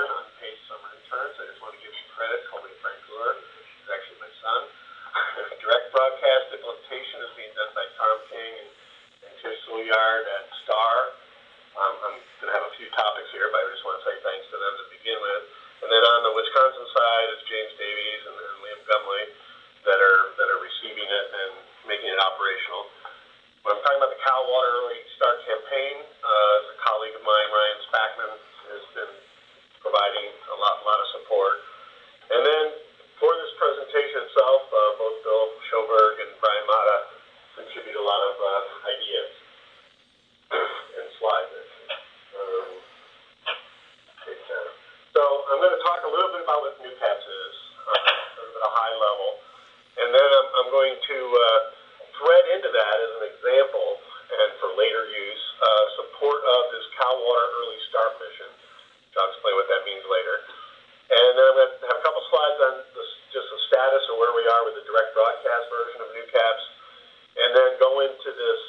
intern, unpaid summer intern, so I just want to give him credit. Call me Frank Brewer. He's actually my son. Direct broadcast implementation is being done by Tom King and Tish Souliard at STAR. I'm going to have a few topics here, but I just want to say thanks to them to begin with. And then on the Wisconsin side, it's James Davies and Liam Gumley that are receiving it and making it operational. When I'm talking about the CalWater Early Start campaign, a colleague of mine, Ryan Spackman, has been providing a lot of support. And then for this presentation itself, both Bill Schoberg and Brian Mata contribute a lot of ideas and slides. So I'm going to talk a little bit about what NUCAPS is, sort of at a high level. And then I'm going to thread into that as an example, and for later use, support of this CalWater Early Start mission. I'll explain what that means later. And then I'm going to have a couple slides on just the status of where we are with the direct broadcast version of NUCAPS, and then go into this,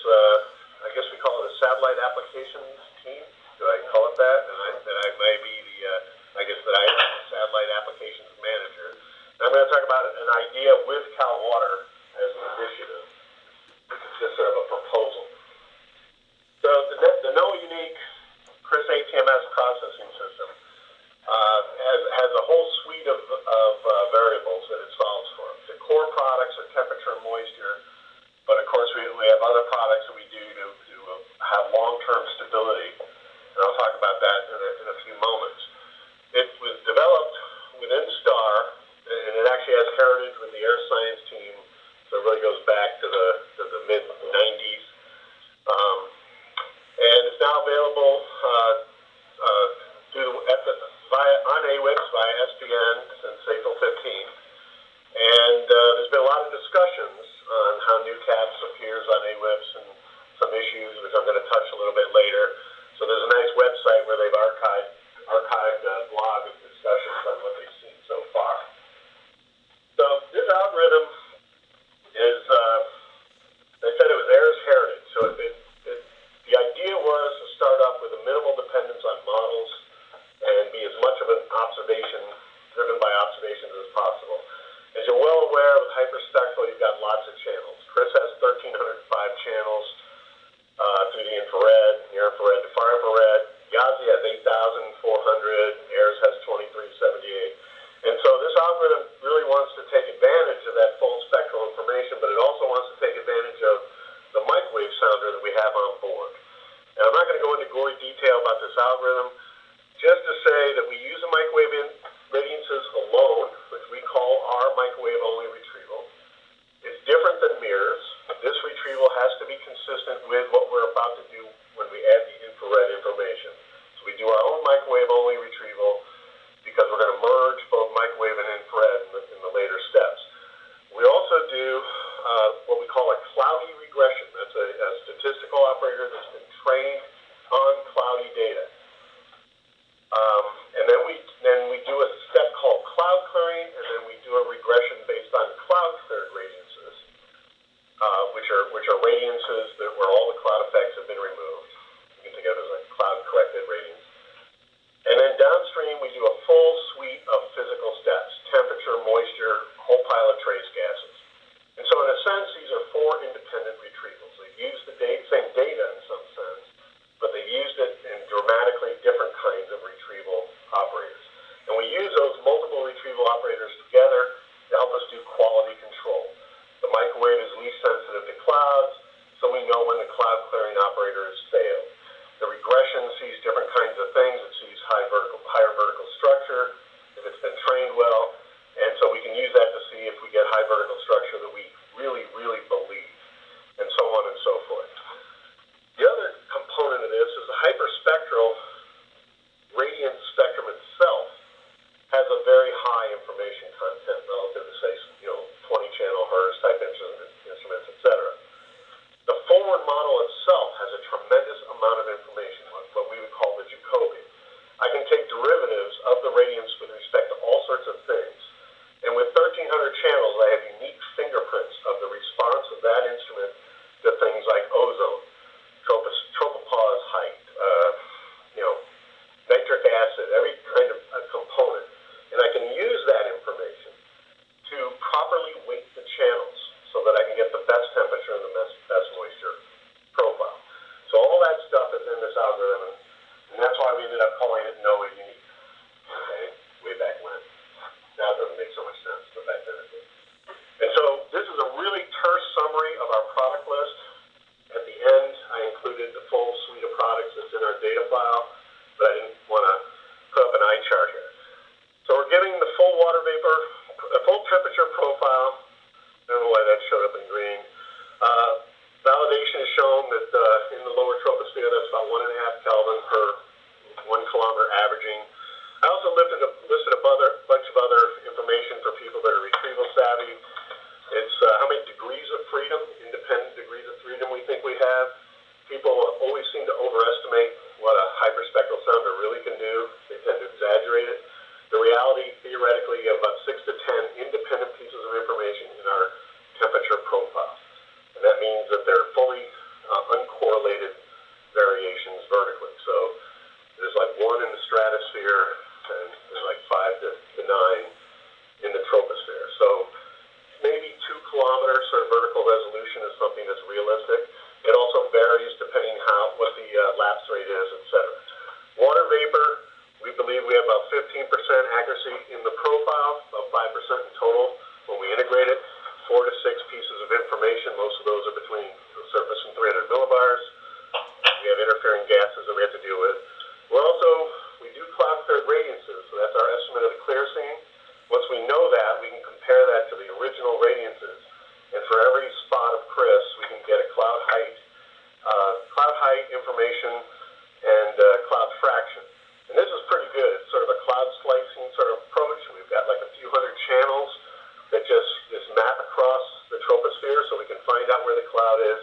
I guess we call it a satellite applications team. Do I call it that? And I may be I am the satellite applications manager. And I'm going to talk about an idea with CalWater as an initiative. It's just sort of a proposal. So the NOAA-Unique CrIS-ATMS processing system has a whole suite of variables that it solves for. The core products are temperature and moisture, but of course we have other products that we do to have long-term stability, and I'll talk about that in a few moments. It was developed within STAR, and it actually has heritage with the air science team, so it really goes back to the mid-90s. And it's now available on AWIPS via SDN since April 15th. And there's been a lot of discussions on how NUCAPS appears on AWIPS and some issues, which I'm going to touch a little bit later. So there's a nice website where they've archived a blog of discussions on what they've seen so far. So this algorithm is, they said it was AIR's heritage. So the idea was to start off with a minimal dependence on models and be as much of an observation, driven by observations as possible. As you're well aware, with hyperspectral, you've got lots of channels. CrIS has 1,305 channels through the infrared, near infrared to far infrared. YASI has 8,400, AIRS has 2,378. And so this algorithm really wants to take advantage of that full spectral information, but it also wants to take advantage of the microwave sounder that we have on board. Now, I'm not going to go into gory detail about this algorithm, just to say that we use the microwave radiances alone, which we call our microwave-only retrieval. It's different than mirrors. This retrieval has to be consistent with what we're about to do when we add the infrared information. So we do our own microwave-only retrieval because we're going to merge both microwave and infrared in the later steps. We also do what we call a cloudy regression. That's a statistical operator that's been trained on cloudy data. And then we do a step called cloud clearing, and then we do a regression based on cloud cleared radiances, which are radiances where all the cloud effects have been removed. You can think of it as like cloud corrected radiance. And then downstream we do a full suite of physical steps: temperature, moisture, whole pile of trace gases. And so in a sense, these are four independent retrievals. They've used the same data in some sense, but they've used it in dramatically different kinds of retrieval operators. And we use those multiple retrieval operators together to help us do quality control. The microwave is least sensitive to clouds, so we know when the cloud clearing operator has failed. The regression sees different kinds of things. It sees higher vertical structure, if it's been trained well, and so we can use that to see if we get high vertical structure that we really, really believe, and so on and so forth. The other component of this is the hyperspectral radiant spectrum itself has a very high information content relative to, say, 20-channel HERS type instruments, etc. The forward model itself has a tremendous amount of information, what we would call the Jacobian. I can take derivatives of the radiance with respect to all sorts of things. And with 1,300 channels, I have unique fingerprints of the response of that instrument to things like ozone, tropopause height, nitric acid, every kind of listed a bunch of other information for people that are retrieval savvy. It's how many degrees of freedom, independent degrees of freedom we think we have. People always seem to overestimate what a hyperspectral sounder really can do. They tend to exaggerate it. The reality, theoretically, you have about 6 to 10 independent pieces of information in our temperature profile. And that means that they're fully uncorrelated variations vertically. So there's like 1 in the stratosphere, and there's like 5 to 9 in the troposphere. So maybe 2 kilometers sort of vertical resolution is something that's realistic. It also varies depending what the lapse rate is, etc. Water vapor, we believe we have about 15% accuracy in the profile, about 5% in total when we integrate it. 4 to 6 pieces of information, most of those are between the surface and 300 millibars. We have interfering gases that we have to deal with. We do cloud cleared radiances, so that's our estimate of the clear scene. Once we know that, we can compare that to the original radiances. And for every spot of CrIS, we can get a cloud height information, and cloud fraction. And this is pretty good. It's sort of a cloud slicing sort of approach. We've got like a few hundred channels that just map across the troposphere so we can find out where the cloud is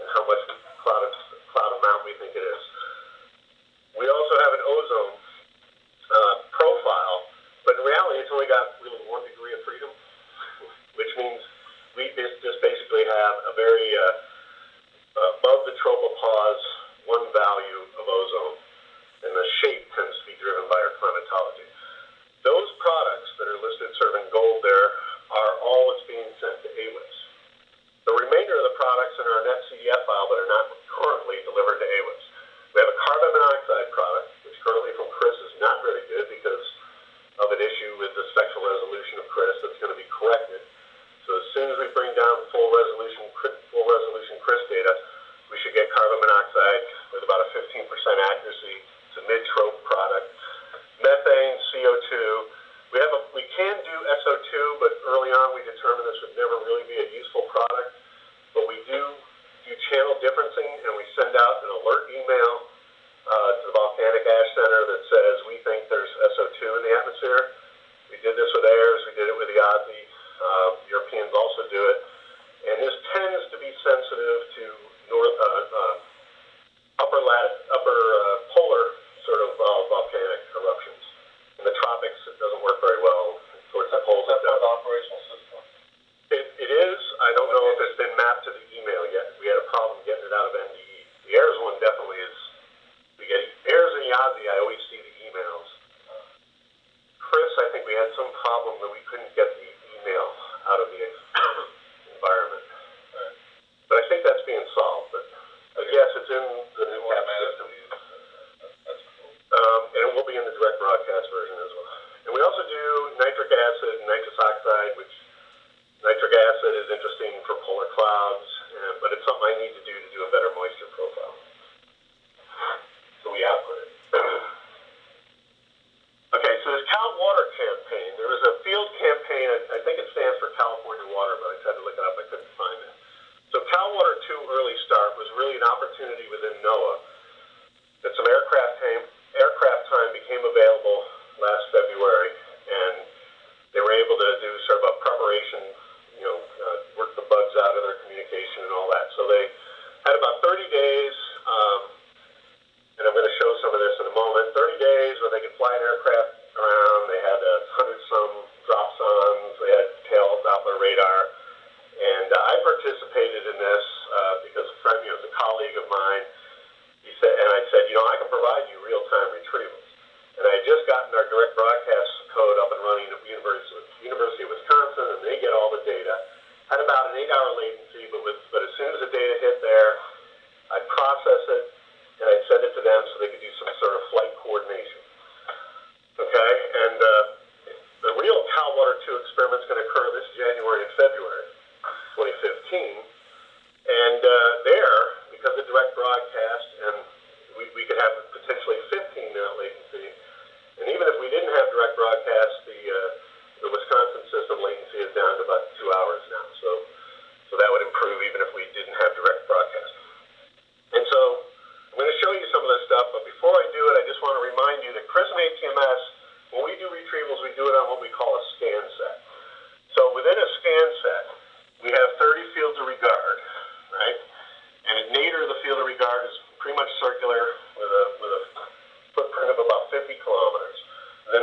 and how much cloud amount we think it is. We also have an ozone profile, but in reality it's only got really 1 degree of freedom, which means we just basically have a very above the tropopause 1 value of ozone, and the shape tends to be driven by our climatology. Those products that are listed sort of in gold there are all what's being sent to AWIPS. The remainder of the products in our net CDF file that are not currently delivered to AWIPS. We have a carbon monoxide product, which currently from CrIS is not very good because of an issue with the spectral resolution of CrIS that's going to be corrected. So as soon as we bring down full resolution CrIS data, we should get carbon monoxide with about a 15% accuracy. It's a mid-trope product. Methane, CO2. We can do SO2, but early on we determined this would never really be a useful product. But we do channel differencing, and we send out an alert email to the Volcanic Ash Center that says we think there's SO2 in the atmosphere. We did this with AIRS, we did it with the Aussie. Europeans also do it. And this tends to be sensitive to upper polar sort of volcanic eruptions. In the tropics, it doesn't work very well. Towards the poles, it does. The operational system. It is. I don't know if it's been mapped to the email yet. We had a problem getting it out of NDE. The AIRS one definitely is. We get AIRS and Yazi. I always see the emails. CrIS, I think we had some problem that we couldn't get the email out of the environment. Right. But I think that's being solved. But yes, it's in the NUCAPS system. That's cool. And it will be in the direct broadcast version as well. And we also do nitric acid and nitrous oxide, which nitric acid is interesting for polar clouds, but it's something I need to do a better moisture profile. So we output it. Okay, so this CalWater campaign, there was a field campaign, I think it stands for California Water, but I tried to look it up, I couldn't find it. So CalWater-II Early Start was really an opportunity within NOAA that some aircraft time became available last February, and they were able to do sort of a preparation, work the bugs out of their communication and all that. So they had about 30 days, and I'm going to show some of this in a moment, 30 days where they could fly an aircraft around. They had 100-some dropsondes, they had tail Doppler radar, and I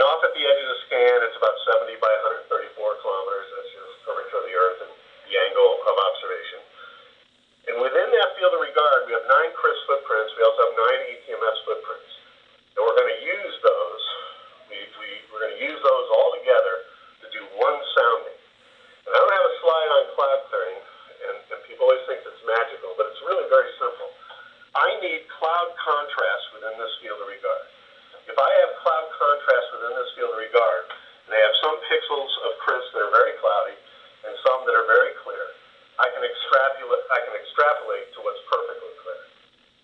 off at the edge of the scan, it's about 70 by 134 kilometers. That's just curvature of the Earth and the angle of observation. And within that field of regard, we have 9 CrIS footprints. We also have 9 ATMS footprints. And we're going to use those. We're going to use those all together to do one sounding. And I don't have a slide on cloud clearing, and people always think it's magical, but it's really very simple. I need cloud contrast within this field of regard. If I have cloud contrast within this field of regard, and I have some pixels of CrIS that are very cloudy and some that are very clear, I can extrapolate to what's perfectly clear.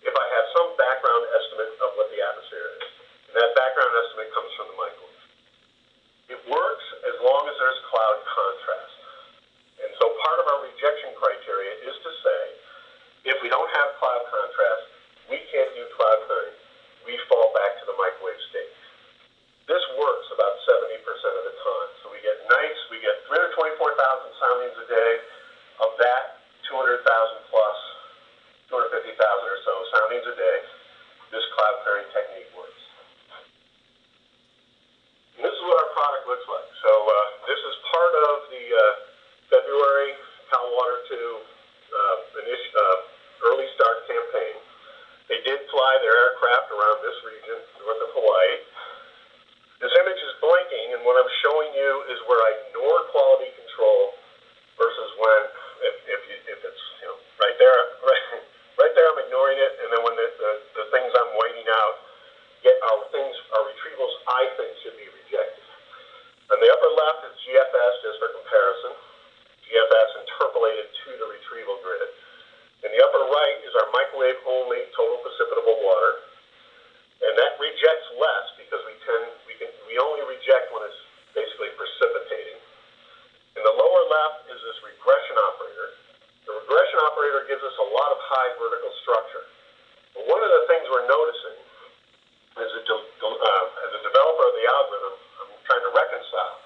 If I have some background estimate of what the atmosphere is, and that background estimate comes from the microwave. It works as long as there's cloud contrast. And so part of our rejection criteria is to say, if we don't have cloud contrast, we can't do cloud clearing. We fall back to the microwave state. This works about 70% of the time. So we get 324,000 soundings a day. Of that, 200,000 plus, 250,000 or so soundings a day, this cloud clearing technique works. And this is what our product looks like. So this is part of the February CalWater 2 early start campaign. They did fly their aircraft around this region, north of Hawaii. This image is blinking, and what I'm showing you is where I ignore quality control versus when, if it's right there, I'm ignoring it, and then when the things I'm waiting out our retrievals I think should be rejected. On the upper left is GFS, just for comparison. GFS interpolated to the retrieval grid. In the upper right is our microwave-only total precipitable water, and that rejects less because we only reject when it's basically precipitating. In the lower left is this regression operator. The regression operator gives us a lot of high vertical structure. But one of the things we're noticing as a developer of the algorithm, I'm trying to reconcile,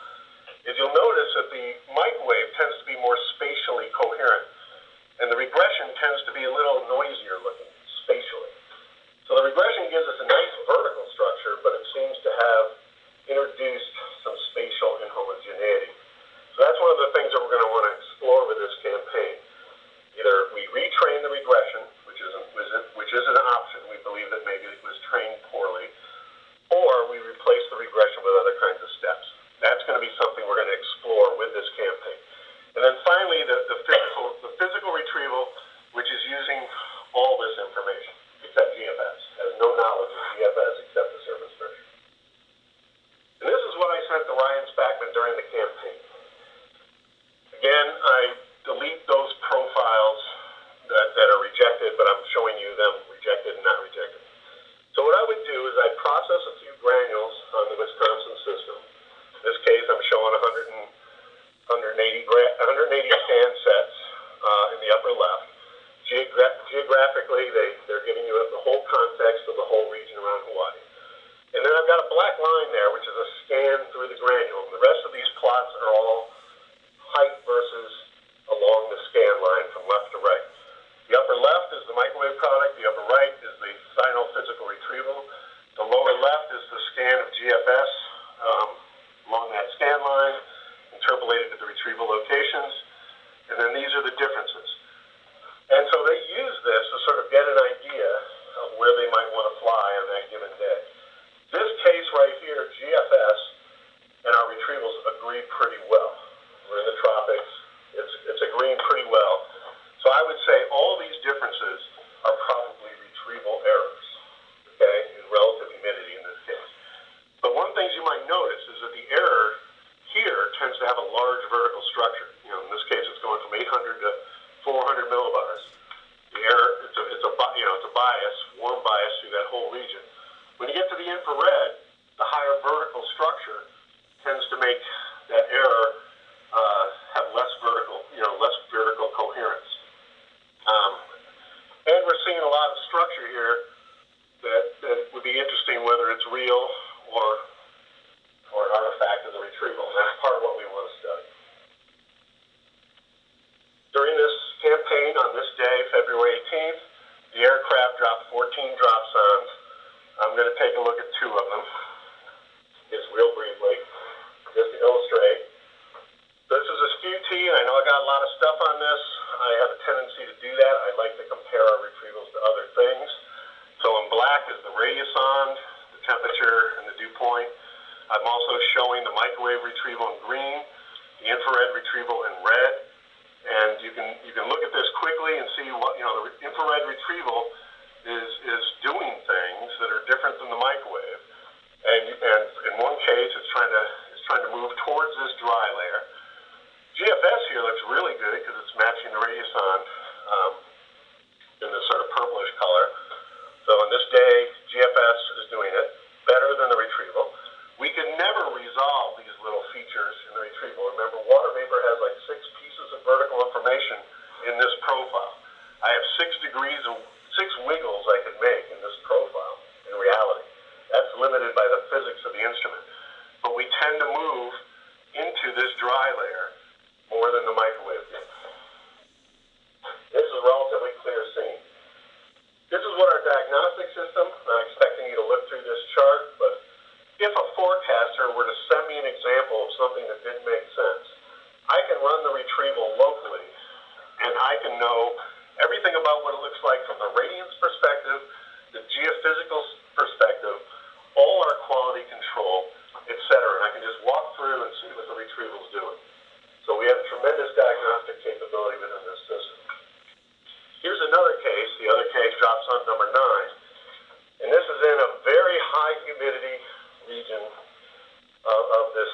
is you'll notice that the microwave tends to be more spatially coherent, and the regression tends to be a little noisier looking spatially. So the regression gives us a nice vertical structure, but it seems to have introduced some spatial inhomogeneity. So that's one of the things that we're going to want to explore with this campaign. Either we retrain the regression, which is an option. We believe that maybe it was trained poorly, or we replace the regression with other kinds of steps. That's going to be something we're going to explore with this campaign. And then finally, the physical retrieval, which is using all this information, except GFS, has no knowledge of GFS except the surface pressure. And this is what I sent to Ryan Spackman during the campaign. Again, I delete those profiles that are rejected, but I'm showing you them rejected and not rejected. So what I would do is I'd process a few granules on the Wisconsin system. In this case, I'm showing 180 scansets in the upper left. Geographically, they're giving you the whole context of the whole region around Hawaii. And then I've got a black line there, which is a scan through the granule. And the rest of these plots are all height versus along the scan line from left to right. The upper left is the microwave product. The upper right is the sino-physical retrieval. The lower left is the scan of GFS along that scan line, interpolated at the retrieval locations. And then these are the differences. And so they use this to sort of get an idea of where they might want to fly on that given day. This case right here, GFS and our retrievals agree pretty well. We're in the tropics. It's agreeing pretty well. So I would say all these differences are probably retrieval errors, okay, in relative humidity in this case. But one thing you might notice is that the error here tends to have a large vertical structure. In this case, it's going from 800 to 400 millibars. The error, it's a bias, warm bias through that whole region. When you get to the infrared, the higher vertical structure tends to make that error have less vertical coherence. And we're seeing a lot of structure here that would be interesting, whether it's real or an artifact of the retrieval. And that's part of what we want to study. During this campaign, on this day, February 18th, the aircraft dropped 14 dropsondes. I'm going to take a look at 2 of them. It's real brief. showing the microwave retrieval in green, the infrared retrieval in red, and you can look at this quickly and see what, the infrared retrieval is doing things that are different than the microwave. And in one case, it's trying to move towards this dry layer. GFS here looks really good because it's matching the radiosonde in this sort of purplish color. So on this day, GFS is doing it better than the retrieval. We can never resolve these little features in the retrieval. Remember, water vapor has like 6 pieces of vertical information in this profile. I have 6 degrees of 6 wiggles I could make in this profile in reality. That's limited by the physics of the instrument. But we tend to move into this dry layer more than the microwave gets. This is a relatively clear scene. This is what our diagnostic system, I'm not expecting you to look through this chart, but if a forecaster were to send me an example of something that didn't make sense, I can run the retrieval locally, and I can know everything about what it looks like from the radiance perspective, the geophysical perspective, all our quality control, etc. And I can just walk through and see what the retrieval's doing. So we have tremendous diagnostic capability within this system. Here's another case. The other case drops on number 9. And this is in a very high humidity region of this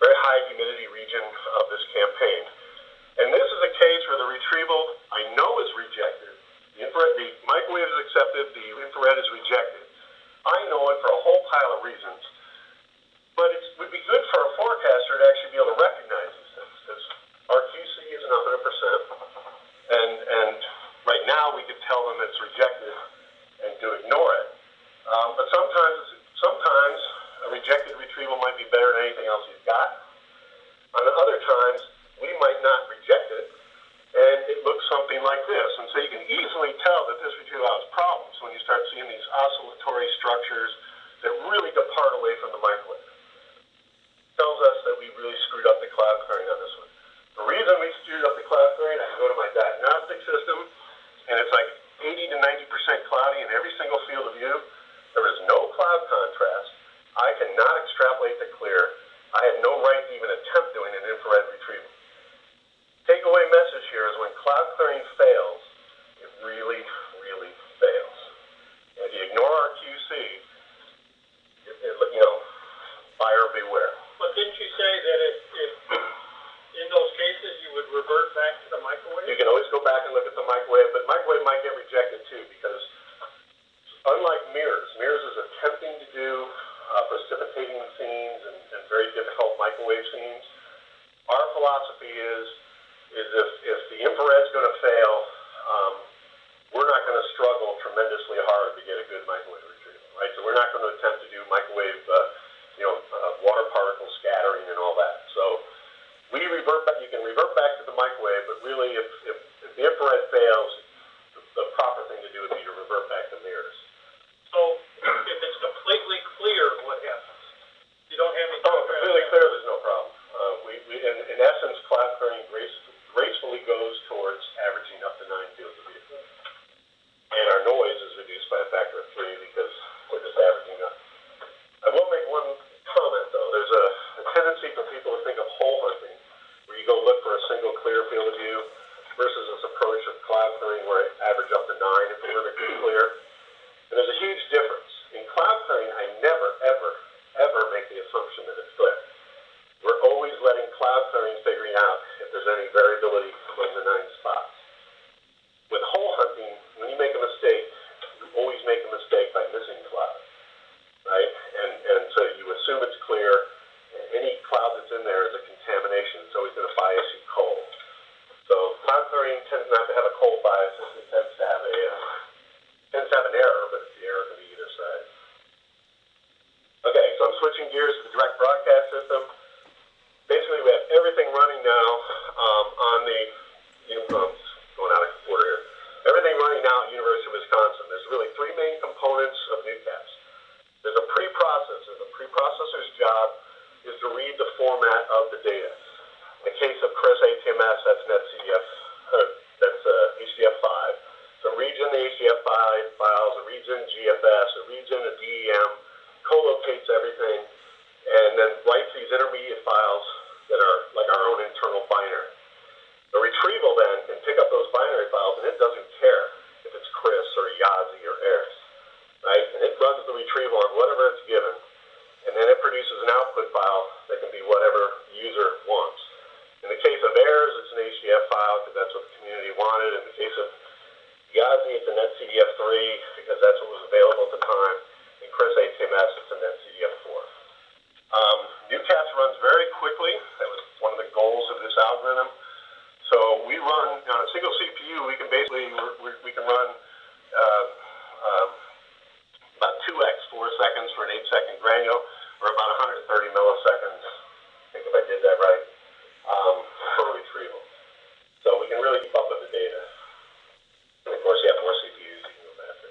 very high humidity region of this campaign. And this is a case where the retrieval I know is rejected. The microwave is accepted, the infrared is rejected. I know it for a whole pile of reasons. But it would be good for a forecaster to actually be able to recognize these things, because our QC isn't 100%, and right now we could tell them it's rejected and to ignore it. But sometimes a rejected retrieval might be better than anything else you've got. On the other times, we might not reject it, and it looks something like this. And so you can easily tell that this retrieval has problems when you start seeing these oscillatory structures that really depart away from the microwave. Tells us that we really screwed up the cloud clearing on this one. The reason we screwed up the cloud clearing, I can go to my diagnostic system, and it's like 80 to 90% cloudy in every single field of view. There is no cloud contrast. I cannot extrapolate the clear. I have no right to even attempt doing an infrared retrieval. Takeaway message here is when cloud clearing fails, it really, really fails. And if you ignore our QC, buyer beware. But didn't you say that if in those cases you would revert back to the microwave? You can always go back and look at the microwave, but microwave might get rejected too, because unlike mirrors is attempting to do precipitating scenes and very difficult microwave scenes. Our philosophy is if the infrared's going to fail, we're not going to struggle tremendously hard to get a good microwave retrieval, right? So we're not going to attempt to do microwave water particle scattering and all that. So we revert back. You can revert back to the microwave, but really, if the infrared fails, the proper thing to do would be to revert back to mirrors. So if it's completely clear, what happens? You don't have any. Completely clear, there's no problem. In essence, cloud clearing gracefully goes towards averaging up to 9 fields of view, and our noise is reduced by a factor of 3 because we're just averaging up. I will make one comment, though. There's a tendency for people to think of hole hunting, where you go look for a single clear field of view, versus this approach of cloud clearing where I average up to 9 if it's perfectly clear. And there's a huge difference. In cloud clearing, I never, ever, ever make the assumption that it's clear. We're always letting cloud clearing figuring out if there's any variability among the 9 spots. With hole hunting, when you make a mistake, you always make a mistake by missing cloud. Right? And so you assume it's clear. Any cloud that's in there is a contamination. It's always going to bias you cold. So cloud clearing tends not to have a cold bias. It tends to have an error, but the error can be either side. Okay, so I'm switching gears to the direct broadcast system. Basically, we have everything running now on the going out of order here. Everything running now at University of Wisconsin. There's really 3 main components of NUCAPS. There's a preprocessor. The preprocessor's job is to read the format of the data. In the case of CrIS-ATMS, that's that's HDF5. So it reads in the HDF5 files, it reads in GFS, it reads in a DEM co-locates everything, and then writes these intermediate files that are like our own internal binary. The retrieval then can pick up those binary files, and it doesn't care if it's CRIS or YASI or AIRS, right? And it runs the retrieval on whatever it's given, and then it produces an output file that can be whatever the user wants. In the case of AIRS, it's an HDF file because that's what the community wanted. In the case of YASI, it's a NetCDF3 because that's what was available at the time. In CrIS-ATMS, it's a NetCDF4. NUCAPS runs very quickly. That was one of the goals of this algorithm. So we run on a single CPU. We can basically we can run about 2x 4 seconds for an 8-second granule, or about 130 milliseconds. I think if I did that right, for retrieval. So we can really keep up with the data. And of course, you have more CPUs, you can go faster.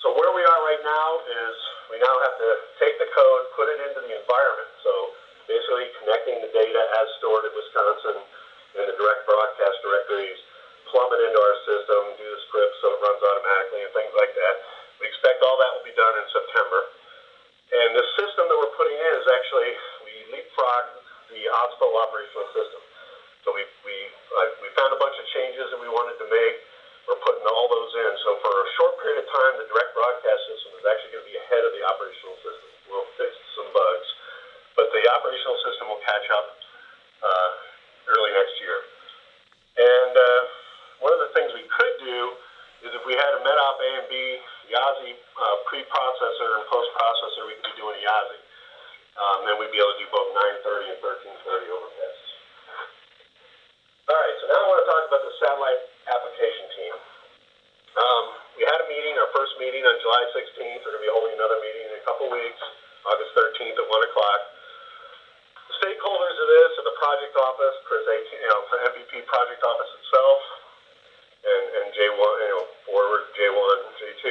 So where we are right now is we now have to take the code, put it into the environment. So basically connecting the data as stored at Wisconsin in the direct broadcast directories, plumb it into our system, do the script so it runs automatically and things like that. We expect all that will be done in September. And the system that we're putting in is actually, we leapfrogged the OSPO operational system. So we found a bunch of changes that we wanted to make. We're putting all those in. So for a short period of time, the direct broadcast system is actually going to be ahead of the operational system. We'll fix some bugs, but the operational system will catch up early next year. And one of the things we could do is if we had a MEDOP A and B YASI pre-processor and post-processor, we could be doing YASI. Then we'd be able to do both 930 and 1330 overpasses. All right, so now I want to talk about the satellite application team. We had a meeting, our first meeting on July 16th. We're going to be holding another meeting in a couple weeks, August 13th at 1 o'clock. The stakeholders of this are the project office, for MVP project office itself, and J1, forward J1, J2.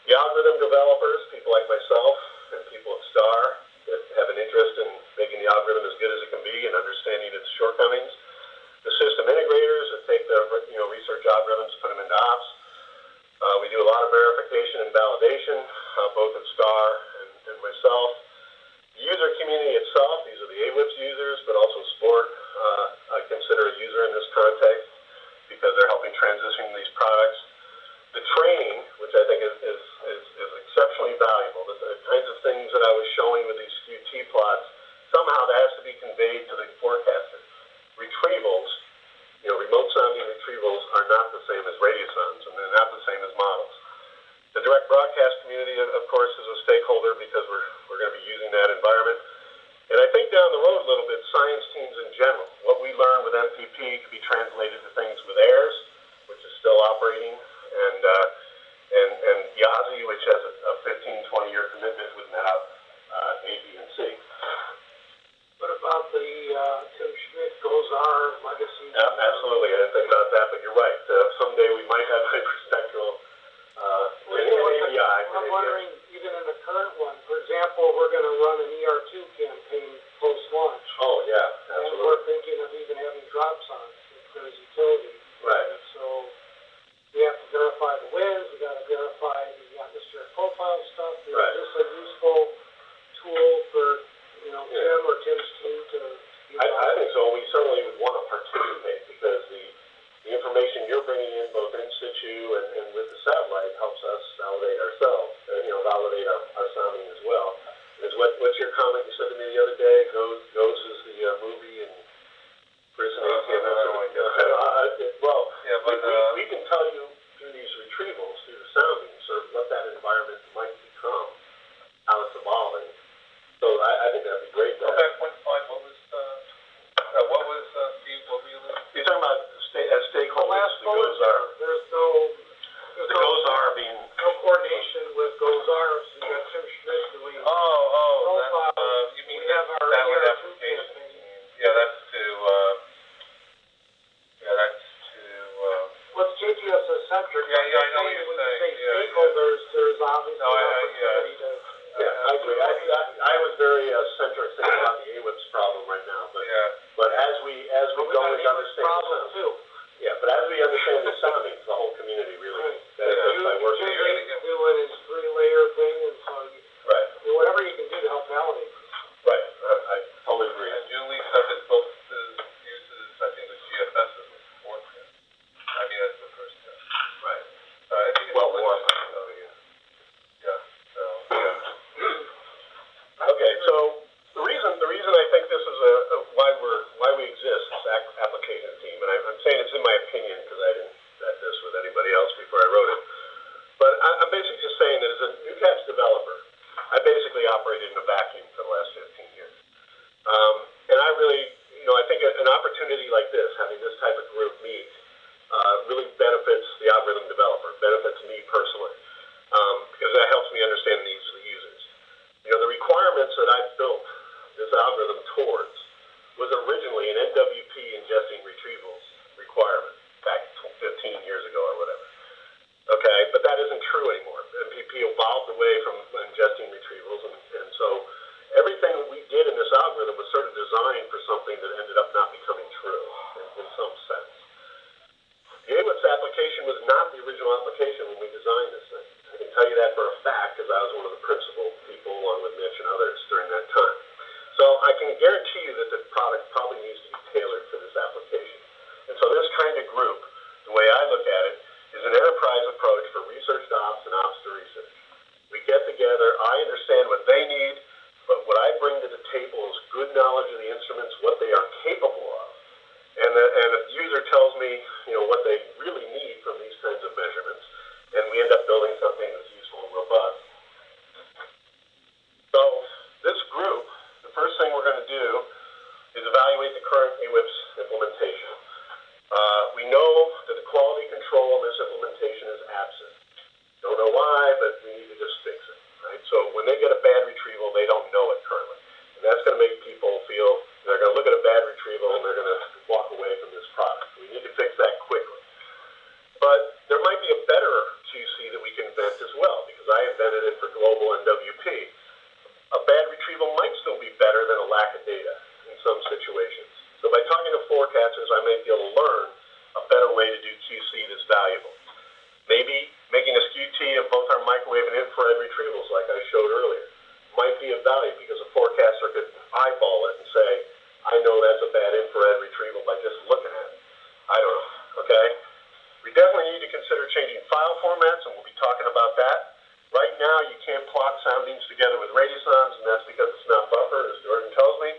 The algorithm developers, people like myself and people at STAR that have an interest in making the algorithm as good as it can be and understanding its shortcomings. The system integrators that take the research algorithms, put them into ops. We do a lot of verification and validation, both at STAR and myself. The user community itself, these are the AWIPS users, but also sport. I consider a user in this context because they're helping transition these products. The training, which I think is exceptionally valuable, the kinds of things that I was showing with these QT plots, somehow that has to be conveyed to the forecaster. Retrievals, remote sounding retrievals are not the same as radiosondes, and they're not the same as models. The direct broadcast community, of course, is a stakeholder because we're going to be using that environment. And I think down the road a little bit, science teams in general. What we learn with MPP could be translated to things with AIRS, which is still operating, and YASI, which has a 15, 20-year commitment with NAV, A, B, and C. What about the Tim Schmidt GOES-R legacy? Yeah, absolutely. I didn't think about that, but you're right. Someday we might have hyperspectral ABI. I'm wondering, even in the current one, for example, we're going to run an ER2 campaign post-launch. Oh, yeah, absolutely. And we're thinking of even having dropsonde if there's utility. Right. And so we have to verify the winds, we got to verify the atmospheric profile stuff. Is this a useful tool for Tim or Tim's team to use? I think so. We certainly would want to participate because the information you're bringing in both in situ and with the satellite helps us validate ourselves, validate our sounding as well. What's your comment you said to me the other day? GOES is the movie and CrIS-ATMS. We can tell you through these retrievals, through the sounding, sort of what that environment might become, how it's evolving. So I think that'd be great. Go back one slide. What was Steve? What were you looking? You're talking about as stakeholders. The GOES-R. There's the GOES-R being no coordination with GOES-R. So you got Tim Schmidt doing profile. You mean we have our satellite ER2 application? campaign. Yeah, that's to. What's JPSS centric? Yeah, I know what you're when saying. When you say stakeholders, there's obviously an opportunity to. Yeah, I agree. I was very centric thinking about the AWIPS problem right now, but as we go and understand problem too. Yeah, but as we understand the soundings, the whole community really benefits by working. Julie do it as 3-layer thing, and so you operated in a vacuum for the last 15 years. And I really, I think an opportunity like this, having this type of group meet, really benefits the algorithm developer, benefits me personally, because that helps me understand the needs of the users. The requirements that I built this algorithm towards was originally an NWP ingesting retrievals requirement back 15 years ago or whatever. Okay, but that isn't true anymore. NPP evolved away from ingesting retrievals, and so everything that we did in this algorithm was sort of designed for something that ended up not becoming true in some sense. The AWIPS application was not the original application when we designed this thing. I can tell you that for a fact because I was one of the principal people along with Mitch and others during that time. So I can guarantee you that the product probably needs to be tailored for this application. And so this kind of group, the way I look at it, is an enterprise approach for research to ops and ops to research. We get together, I understand what they need, but what I bring to the table is good knowledge of the instruments, what they are capable of. And a user tells me, what they really need from these kinds of measurements, and we end up building something that's useful and robust. So this group, the first thing we're going to do is evaluate the current AWIPS implementation. We know that the quality control in this implementation is absent. Don't know why, but we need to just fix it, right? So when they get a bad retrieval, they don't know it currently. And that's going to make people feel, they're going to look at a bad retrieval and they're going to walk away from this product. We need to fix that quickly. But there might be a better QC that we can invent as well, because I invented it for global NWP. A bad retrieval might still be better than a lack of data in some situations. So by talking to forecasters, I may be able to learn a better way to do QC that's valuable. Maybe making a SQT of both our microwave and infrared retrievals, like I showed earlier, might be of value because a forecaster could eyeball it and say, I know that's a bad infrared retrieval by just looking at it. I don't know, okay? We definitely need to consider changing file formats, and we'll be talking about that. Right now, you can't plot soundings together with radiosondes, and that's because it's not buffered, as Jordan tells me.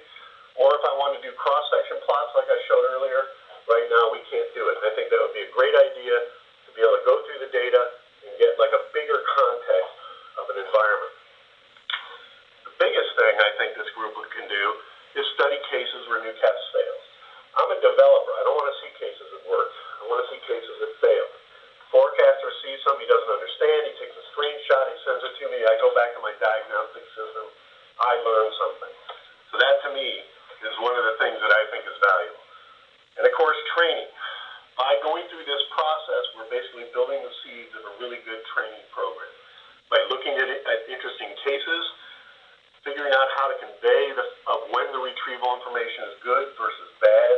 Or if I want to do cross-section plots like I showed earlier, right now we can't do it. And I think that would be a great idea to be able to go through the data and get like a bigger context of an environment. The biggest thing I think this group can do is study cases where NUCAPS fails. I'm a developer. I don't want to see cases that work. I want to see cases that fail. Forecaster sees something he doesn't understand. He takes a screenshot. He sends it to me. I go back to my diagnostic system. I learn something. So that to me is one of the things that I think is valuable. And of course, training. By going through this process, we're basically building the seeds of a really good training program. By looking at interesting cases, figuring out how to convey when the retrieval information is good versus bad.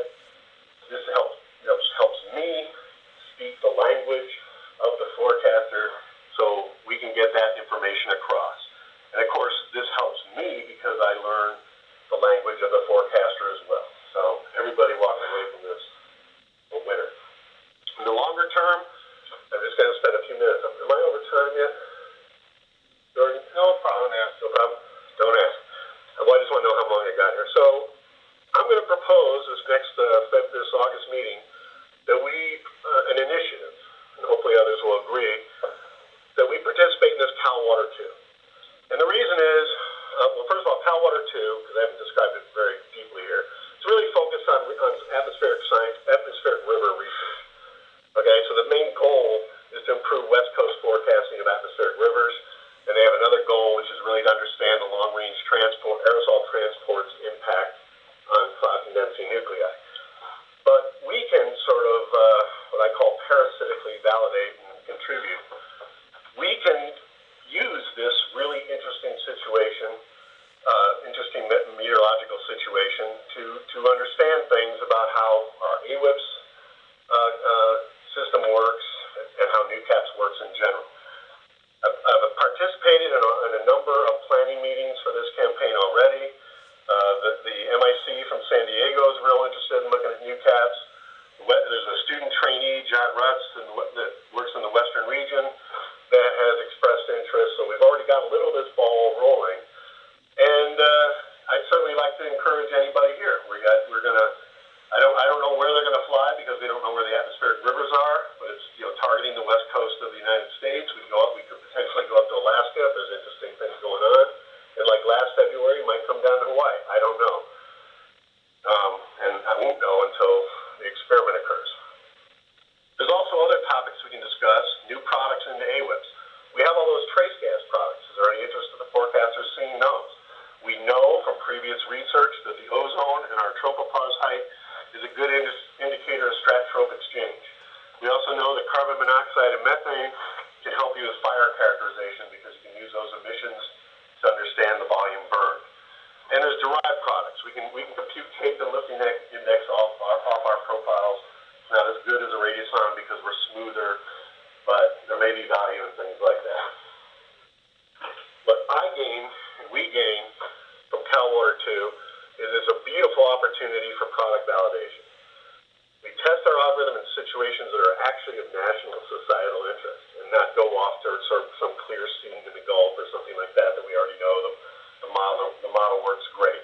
This helps me speak the language of the forecaster so we can get that information across. And of course, this helps me because I learn the language of the forecaster as well. So everybody walks away from this a winner. In the longer term, I'm just going to spend a few minutes. Am I over time yet? Jordan? No problem. No problem. Don't ask. Well, I just want to know how long I got here. So I'm going to propose this August meeting that we, an initiative, and hopefully others will agree, that we participate in this CalWater 2. And the reason is, first of all, CalWater 2, because I haven't described it very deeply here, it's really focused on atmospheric science, atmospheric river research. Okay, so the main goal is to improve West Coast forecasting of atmospheric rivers, and they have another goal, which is really to understand the long-range aerosol transport's impact on cloud condensing nuclei. But we can sort of, what I call parasitically validate and contribute. We can use this really interesting situation, interesting meteorological situation, to understand things about how our AWIPS system works and how NUCAPS works in general. I've participated in a number of planning meetings for this campaign already. The MIC from San Diego is real interested in looking at NUCAPS. There's a student trainee, John Rutz, that works in the Western region that has expressed interest. So we've already got a little of this ball rolling. And I'd certainly like to encourage anybody here. I don't know where they're going to fly because they don't know where the atmospheric rivers are, but it's targeting the west coast of the United States. We could potentially go up to Alaska if there's interesting things going on. And like last February, might come down to Hawaii. I don't know. And I won't know until the experiment occurs. There's also other topics we can discuss, new products into AWIPS. We have all those trace gas products. Is there any interest in the forecasters seeing those? We know from previous research that the ozone and our tropopause height is a good indicator of stratotropic exchange. We also know that carbon monoxide and methane can help you with fire characterization because you can use those emissions to understand the volume burned. And there's derived products. We can compute tape and lift index off our profiles. It's not as good as a radiosonde because we're smoother, but there may be value in things like that. What I gain, and we gain, from CalWater-II is it's a beautiful opportunity for product validation. We test our algorithm in situations that are actually of national societal interest and not go off to some clear scene in the Gulf or something like that we already know the model works great.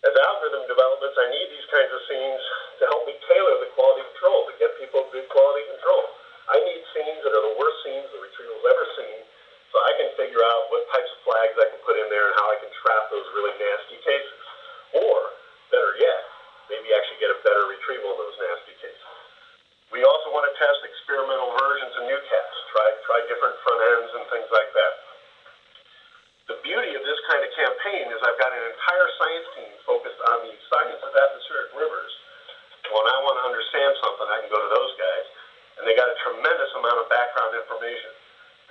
As algorithm developments, I need these kinds of scenes to help me tailor the quality control, to get people good quality control. I need scenes that are the worst scenes the Retrievals ever seen, so I can figure out what types of flags I can put in there and how I can trap those really nasty cases. Or, better yet, maybe actually get a better retrieval in those nasty cases. We also want to test experimental versions of NUCAPS, try different front ends and things like that. The beauty of this kind of campaign is I've got an entire science team focused on the science of atmospheric rivers. When I want to understand something, I can go to those guys, and they got a tremendous amount of background information.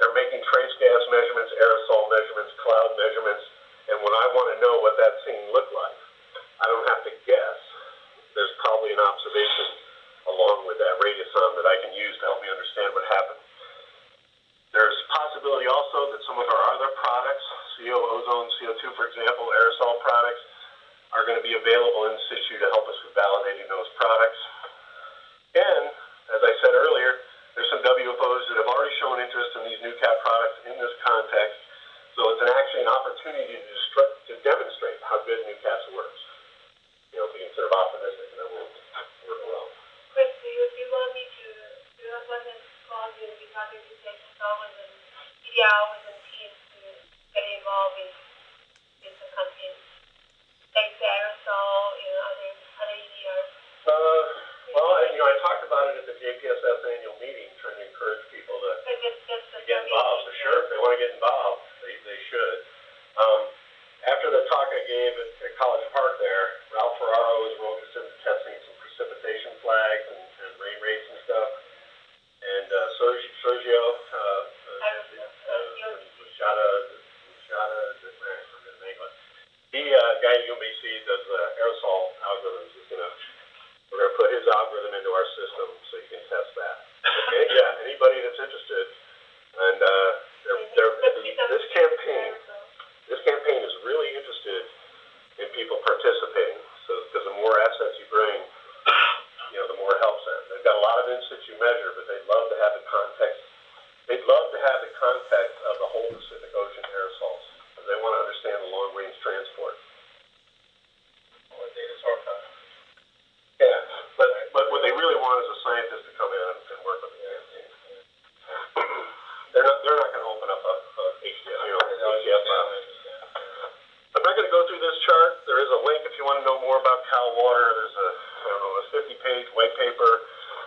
They're making trace gas measurements, aerosol measurements, cloud measurements, and when I want to know what that scene looked like, I don't have to guess. There's probably an observation along with that radiosonde that I can use to help me understand what happened. There's possibility also that some of our other products, CO, ozone, CO2, for example, aerosol products, are going to be available in situ to help us with validating those products. And, as I said earlier, there's some WFOs that have already shown interest in these NUCAP products in this context, so it's actually an opportunity to demonstrate how good NUCAPS works. You know, being sort of optimistic and it will work well. Chris, do you want me to call you because you take some with the CDR with the teams to get involved in the campaign? Like the aerosol, other EDRs? Well, I talked about it at the JPSS annual meeting, trying to encourage people to get involved. So sure, if they want to get involved, they should. After the talk I gave at College Park there, Ralph Ferraro was real interested in testing some precipitation flags and rain rates and stuff. And Sergio, he, guy at UMBC, does aerosol algorithms. We're going to put his algorithm into our system so you can test that. Okay? Yeah, anybody that's interested. And this campaign is really interested in people participating. So, because the more assets you bring, the more it helps them. They've got a lot of in-situ measure, but they'd love to have the context. They'd love to have the context of the whole Pacific Ocean aerosols, because they want to understand the long-range transport. Or data source. Yeah, but what they really want is a scientist to come in and work with the campaign. They're not going to open up a HDF file. I'm not going to go through this chart. There is a link if you want to know more about CalWater. There's a 50-page white paper.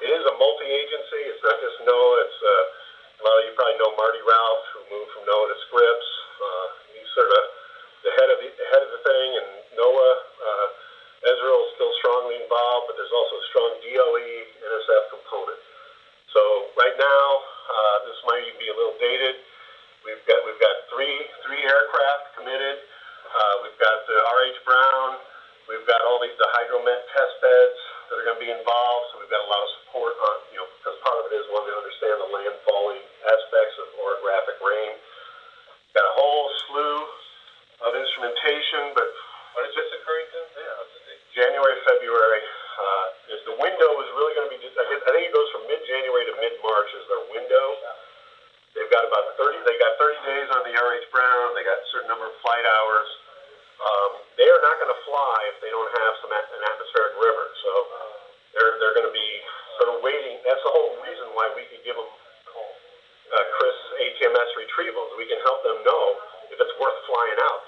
It is a multi-agency. It's not just NOAA. It's a lot of you probably know Marty Ralph, who moved from NOAA to CrIS. He's sort of the head of the thing, and NOAA. Israel is still strongly involved, but there's also a strong DOE NSF component. So right now, this might even be a little dated. We've got three aircraft committed. We've got the RH Brown. We've got all the hydromet test beds that are going to be involved. So we've got a lot of support on, because part of it is wanting to understand the landfalling aspects of orographic rain. Got a whole slew of instrumentation, but When is this occurring to? Yeah, January, February. The window is really going to be, I think it goes from mid-January to mid-March is their window. They've got about 30 days on the RH Brown. They got a certain number of flight hours. They are not going to fly if they don't have an atmospheric river. So they're going to be sort of waiting. That's the whole reason why we could give them CrIS-ATMS retrievals. We can help them know if it's worth flying out.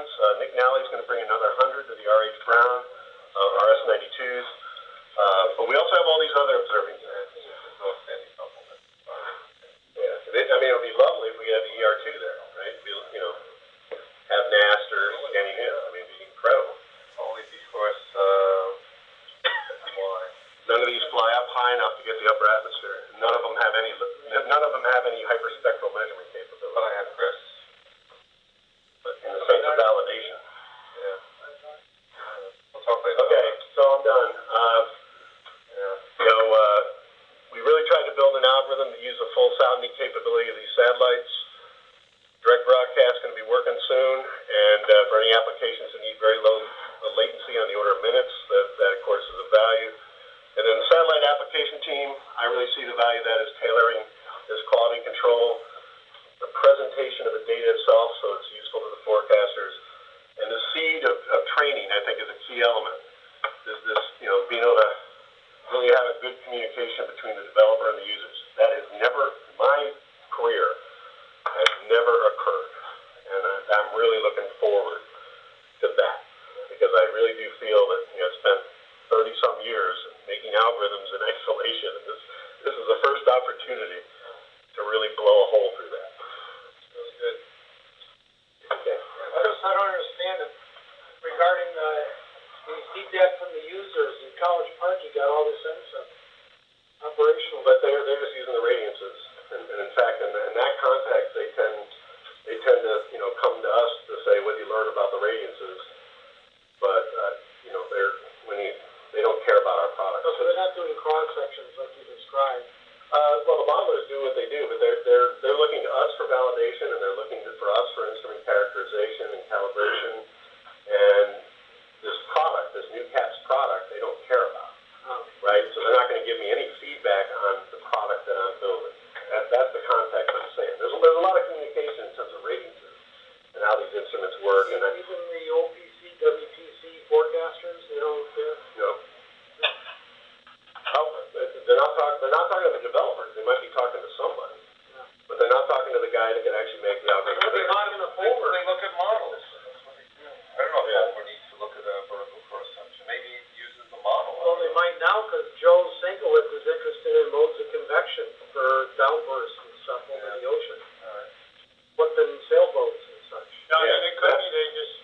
ones. Nick Nally's going to bring another 100 to the RH Brown, RS-92s. But we also have all these other observing units. Yeah, I mean, it would be lovely if we had the ER2 there, right? Have NAST or scanning in. I mean, it'd be incredible. Only because None of these fly up high enough to get the upper atmosphere. None of them have any hyperspectral measurement capability. but I have CrIS. But in the sense of validation. Yeah. We'll talk later. Okay, so I'm done. We really tried to build an algorithm to use the full sounding capability of these satellites. Direct broadcast is going to be working soon, and for any applications that need very low latency on the order of minutes, that of course is of value. And then the satellite application team, I really see the value of that as tailoring this quality control, the presentation of the data itself, so it's useful to the forecasters, and the seed of training, I think, is a key element. This being able to really have a good communication between the developer and the users. That has never, in my career, has never occurred. And I'm really looking forward to that, because I really do feel that I spent 30-some years making algorithms in isolation, and this is the first opportunity to really blow a hole through that. It's really good. Okay. I don't understand it. Regarding the feedback from the users in College Park, you got all this operational. But they're just using the radiances, and in fact, in that context, they tend to come to us to say, what do you learn about the radiances? But they don't care about our product. So they're not doing cross sections like you described. Well, the modelers do what they do, but they're looking to us for validation, and they're looking for us for instrument characterization and calibration. And this product, this NUCAPS product, they don't care about, right? So they're not going to give me any feedback on the product that I'm building. That's the context I'm saying. There's a lot of communication in terms of radiances and how these instruments work. Even the OPC, WPC forecasters, they don't care. They're not talking to the developers. They might be talking to somebody, but they're not talking to the guy that can actually make the algorithm. They're talking to Fulmer. They look at models. That's what they do. I don't know if Fulmer needs to look at a vertical cross section. Maybe he uses the model. Well, they might now, because Joe Sinkowitz is interested in modes of convection for downbursts and stuff over the ocean. All right. What's in sailboats and such. It could be they just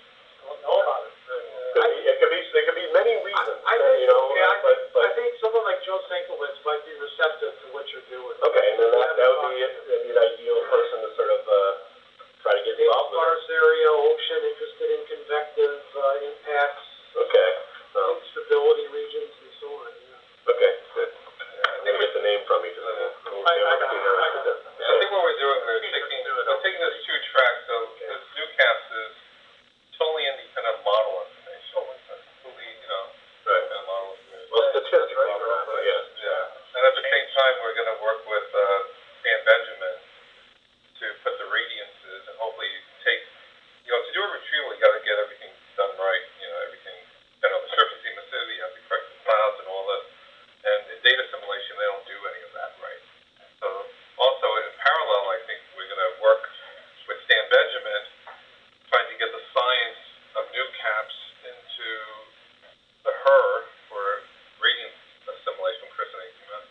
don't know about it. There could be many reasons. I think someone like Joe Sinkowitz might be receptive to what you're doing. Okay, and then that would be an ideal person to sort of try to get involved with. Sparse area, ocean, interested in convective impacts. Okay. Instability regions and so on. Yeah. Okay, good. I'm going to get the name from you because I won't I think what we're doing, we're taking this 2 tracks. So this NUCAPS is totally independent model information. Completely, right. Model information. Well, statistics, yes. Yeah. And at the same time, we're going to work with Stan Benjamin to put the radiances and hopefully take, to do a retrieval, you got to get everything done right. Everything, the surface emissivity, you have to correct the clouds and all this. And in data simulation, they don't do any of that right. So also in parallel, I think we're going to work with Stan Benjamin, trying to get the science of NUCAPS into the HER for radiance assimilation from CrIS-ATMS.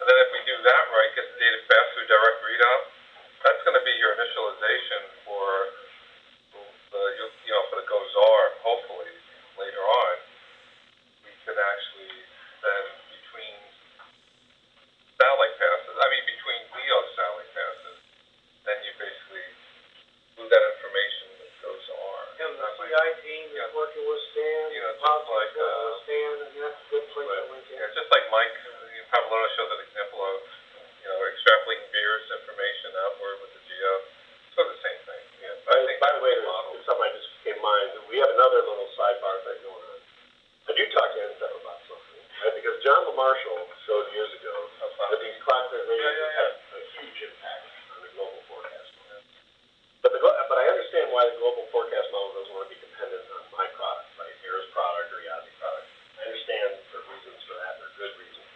And then if we do that right, get the data fast through direct readout, that's going to be your initialization for the GOES-R, hopefully, later on. We could actually then, between LEO satellite passes, then you basically move that information that goes R. And the CI team is working with Stan, just like Stan, and that's a good place to link in. Yeah, just like Mike Pavolino showed an example of, extrapolating Beer's information outward with the geo. Sort of the same thing. Yeah. By the way, there's something I just came to mind. We have another little sidebar thing going on. Did you talk to NSF about something? Right? Because John LaMarshall showed years ago that these cloud-based radios have a huge impact on the global forecast model. But I understand why the global forecast model doesn't want to be dependent on my product, right? Air's product or Yazzie product. I understand the reasons for that. They're good reasons.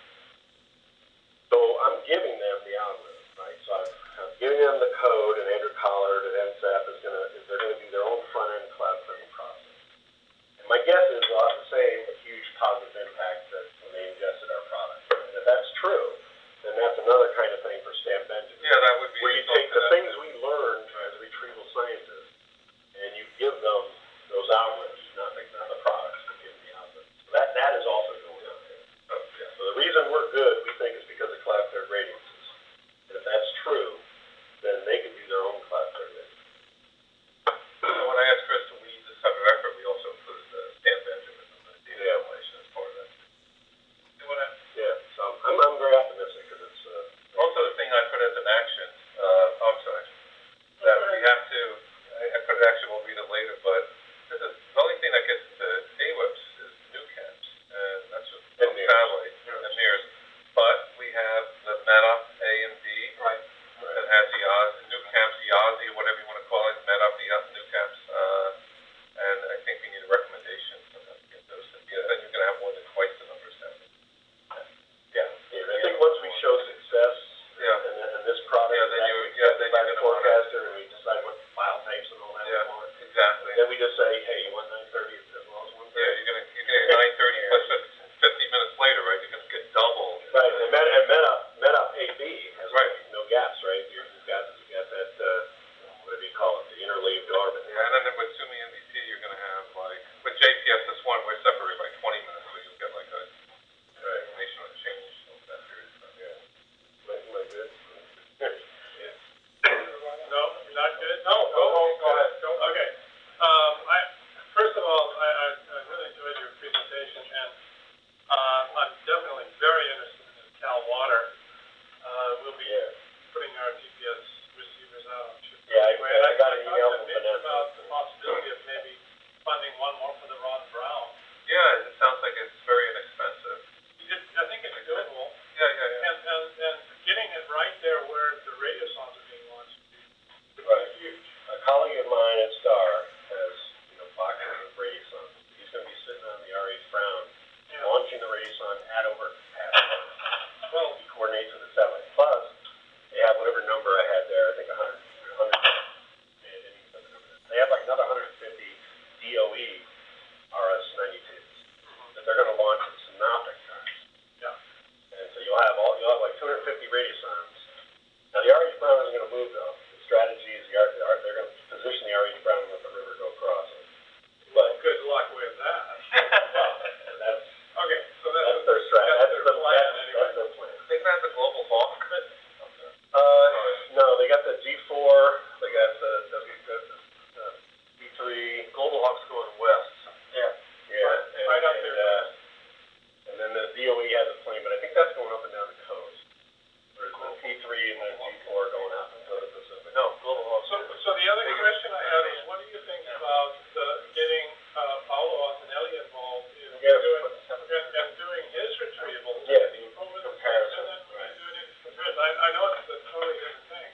valuable. Yeah, the over the comparison, and then we right. can do it in comparison. I know it's a totally different thing.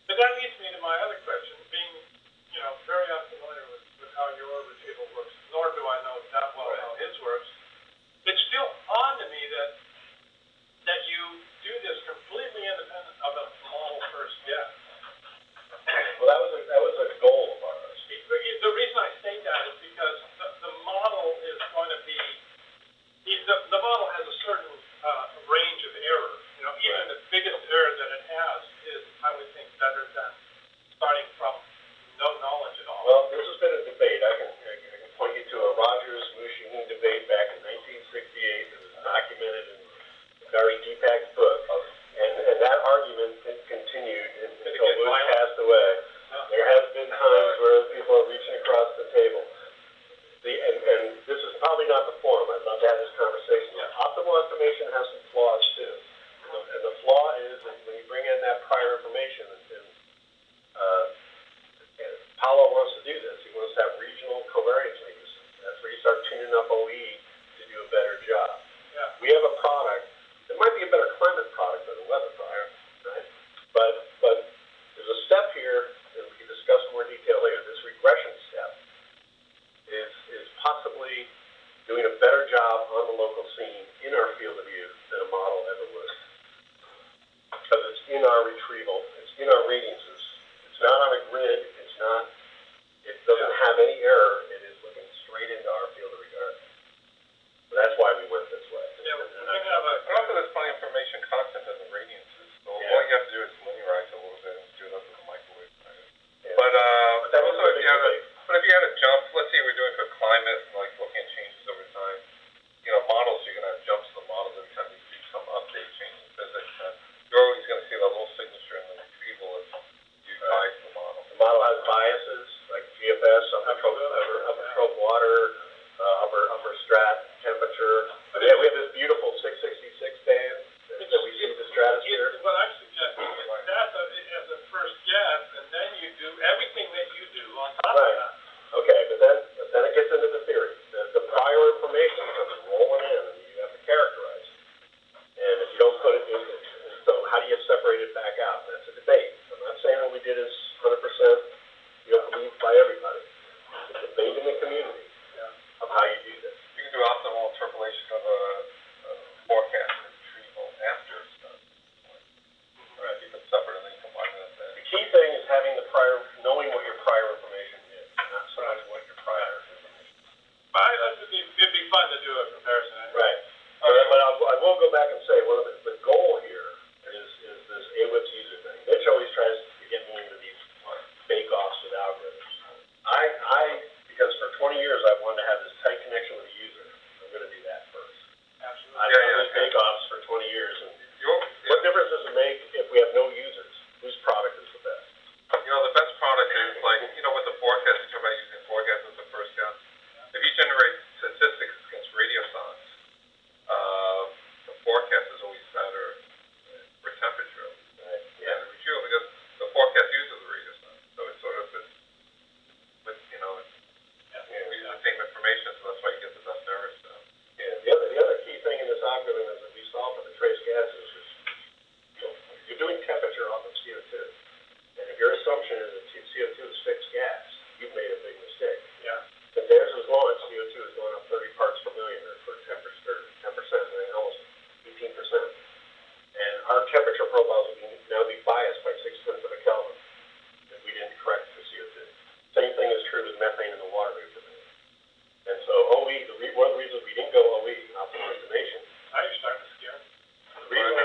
But that leads me to my other question, being, very unfamiliar with how your retrieval works, nor do I know that well how his works. It's still odd to me that you do this completely independent of a model first guess. Well, that was a goal of ours. The reason I say that is because the model is going to be, the model has a certain range of error. Even the biggest error that it has is, I would think, better than starting from no knowledge at all. Well, this has been a debate. I can point you to a Rogers-Mushing debate back in 1968 that was documented in Gary Deepak's book, and that argument continued until Lewis passed away. There has been times where people are reaching across the table. And this is probably not the forum. I'd love to have this conversation. Optimal estimation has some flaws too. And the flaw is that when you bring in that prior information, and Paolo wants to do this. He wants to have regional covariance matrices. That's where you start tuning up OE to do a better job. Yeah. We have a product that might be a better climate product than a weather product, right? But there's a step here, and we can discuss in more detail later. This regression step is possibly doing a better job on the local scene in our field of view than a model ever would. Because it's in our retrieval, it's in our radiances. It's not on a grid, it doesn't have any error, it is looking straight into our field of regard. So that's why we went this way. Yeah, And also there's plenty of information content in the radiances, so all you have to do is linearize it a little bit and do it up in the microwave. Yeah. But that was also a big debate. if you had a jump, let's say we're doing for climate, like looking at changes over time, models, you're going to have jumps to the models every time you do some update, change in physics, and you're always going to see that little signature in the retrieval as you bias the model. The model has biases like GFS, upper trope water, upper strat temperature. We have this beautiful 666 band that we see in the stratosphere. What I'm suggesting is that as a first guess, and then you do everything that you do on top of that. Okay, but then it gets into the theory. The prior information comes rolling in, and you have to characterize it. And if you don't put it in, so how do you separate it back out? That's a debate. I'm not saying what we did is 100% believed by everybody. It's a debate in the community of how you do this. You can do optimal interpolation of a forecast and retrieval after it's done. Right. Keep it separate and then combine it. The key thing is knowing what your prior information is, not so much what your prior information is. It'd be fun to do a comparison. Right. But I will go back and say one of the goal here is this AWIPS user thing. Mitch always tries to get me into these bake-offs with algorithms. Because for 20 years I've wanted to have this tight connection with the user. I'm going to do that first. Absolutely. I've done these bake-offs for 20 years. And what difference does it make if we have no users? Whose product is the best? The best product is like, with the forecast, you talk about using forecast as the first guess. If you generate statistics against radio sondes, the forecast is always better for temperature. Right. Yeah. And the retrieval, because the forecast uses the radio sonde. So it's sort of this, we use the same information, so that's why you get the best errors. Yeah. The other key thing in this algorithm is that we solve for the trace gases. You're doing temperature off of CO2. And if your assumption is that CO2 is fixed gas, you've made a big mistake. Yeah. If theirs is launched, CO2 is going up 30 parts per million for 10%, almost 18%. And our temperature profiles would now be biased by 6/10 of a Kelvin if we didn't correct for CO2. Same thing is true with methane in the water vapor. And so OE, one of the reasons we didn't go OE, optimal estimation. Now you're starting to scare me. The reason we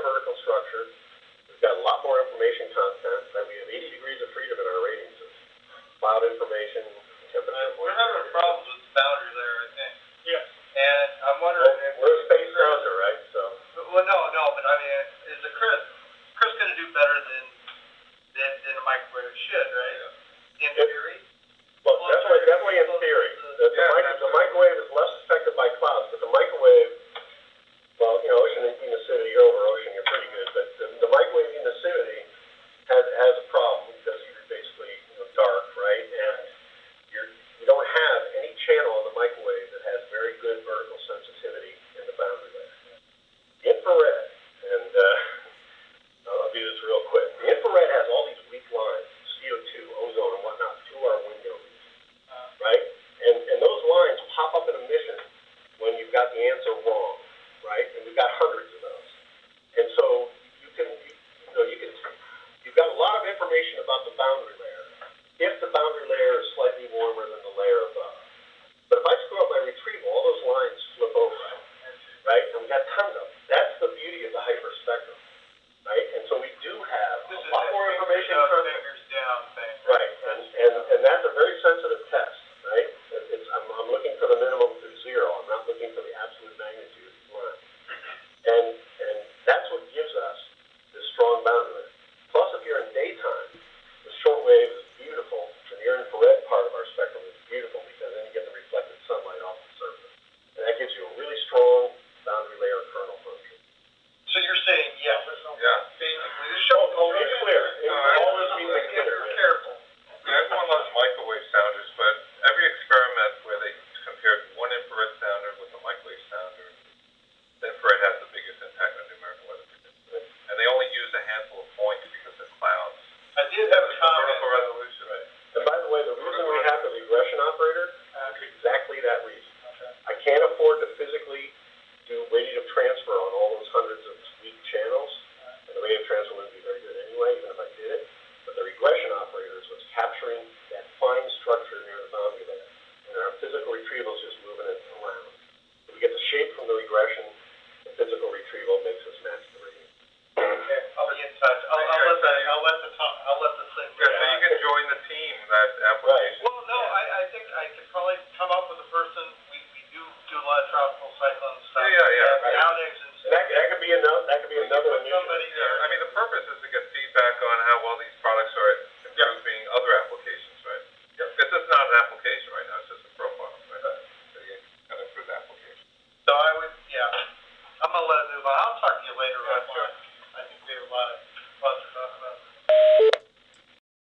vertical structure. We've got a lot more information content. And we have 80 degrees of freedom in our rating system. Cloud information, temperature. We're having problems with the boundary layer, I think. Yes. And I'm wondering if we're a space sounder, right? So. Well, no, but I mean, is the CrIS going to do better than a microwave should, right? In theory. Well, definitely in theory. The microwave is less affected by clouds, but the microwave, well, you know, ocean emissivity, you're over ocean, you're pretty good, but the microwave emissivity has a problem because you're basically dark, right? And you don't have any channel in the microwave that has very good vertical sensitivity in the boundary layer. Infrared, and I'll do this real quick. The infrared has all these weak lines, CO2, ozone, and whatnot, through our windows, right? And those lines pop up in emission when you've got the answer wrong, right? And we've got hundreds of those. And so you've got a lot of information about the boundary layer if the boundary layer is slightly warmer than the layer above. But if I screw up my retrieval, all those lines flip over, right? And we've got tons of them. That's the beauty of the hyperspectrum, right? And so we do have a lot more information. Fingers down thing. Right, and that's a very sensitive test, right? I'm looking for the minimum through zero. I'm not looking for the absolute magnitude of these lines. And that's what gives us this strong boundary layer. Plus, if you're in daytime, the shortwave is beautiful, and the infrared part of our spectrum is beautiful because then you get the reflected sunlight off the surface. And that gives you a really strong boundary layer kernel function. So you're saying yes? Yeah. Basically, the show. It's clear. All this means it's clear. Careful. Everyone loves microwave sounders, but every experiment where they compared one infrared sounder with a microwave sounder, the infrared has the biggest impact on numerical weather prediction. And they only use a handful of points because of clouds. I did have a comment. Vertical resolution. Right. And by the way, the reason we have the regression operator is exactly that reason. I can't afford to physically do radiative transfer on all those hundreds of weak channels, and the radiative transfer wouldn't be very good anyway, even if I did it. But the regression operator is what's capturing that fine structure near the boundary layer, and our physical retrieval is just moving it around. So we get the shape from the regression. The physical retrieval makes us match the radius. Okay, I'll be in touch. I'll let the thing. Yeah, so you can join the team that application. Well, no, I think I could probably come up with a person. We do a lot of tropical cyclone stuff. Yeah. Right. Outages and stuff. That could be another initiative. Somebody there. I mean, the purpose is to get feedback on how well these products are